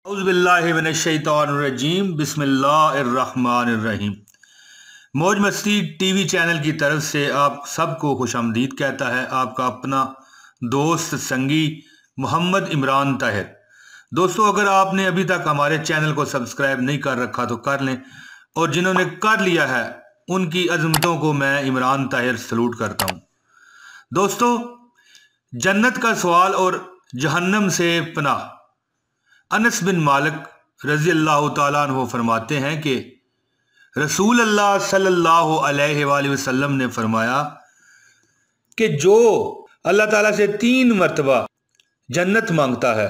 औज़ुबिल्लाहिमिनश्शैतानिर्रजीम बिस्मिल्लाहिर्रहमानिर्रहीम। मौज मस्ती टीवी चैनल की तरफ से आप सबको खुशामदीद कहता है आपका अपना दोस्त संगी मोहम्मद इमरान ताहिर। दोस्तों, अगर आपने अभी तक हमारे चैनल को सब्सक्राइब नहीं कर रखा तो कर लें, और जिन्होंने कर लिया है उनकी अज़मतों को मैं इमरान ताहिर सलूट करता हूँ। दोस्तों, जन्नत का सवाल और जहन्नम से पनाह। अनस बिन मालिक रज़ी अल्लाह तआला अन्हु फरमाते हैं कि रसूल अल्लाह सल्लल्लाहु अलैहि वसल्लम ने फरमाया कि जो अल्लाह ताला से 3 मरतबा जन्नत मांगता है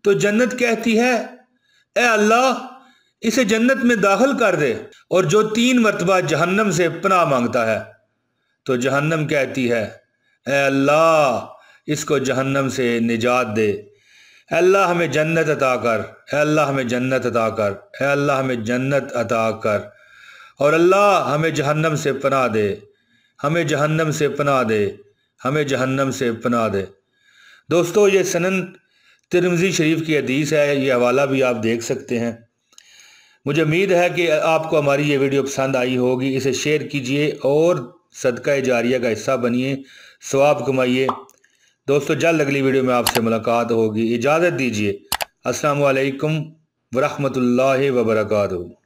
तो जन्नत कहती है ए अल्लाह इसे जन्नत में दाखिल कर दे, और जो 3 मरतबा जहन्नम से पनाह मांगता है तो जहन्नम कहती है ए अल्लाह इसको जहन्नम से निजात दे। अल्लाह हमें जन्नत अता कर, अल्लाह हमें जन्नत अता कर, अल्लाह हमें जन्नत अता कर, और अल्लाह हमें जहन्नम से पनाह दे, हमें जहन्नम से पनाह दे, हमें जहन्नम से पनाह दे। दोस्तों, ये सनन तिरमिज़ी शरीफ की हदीस है, ये हवाला भी आप देख सकते हैं। मुझे उम्मीद है कि आपको हमारी ये वीडियो पसंद आई होगी। इसे शेयर कीजिए और सदका जारिया का हिस्सा बनिए, सवाब कमाइए। दोस्तों, जल्द अगली वीडियो में आपसे मुलाकात होगी। इजाज़त दीजिए। अस्सलामु अलैकुम वरहमतुल्लाहि वबरकातुहू।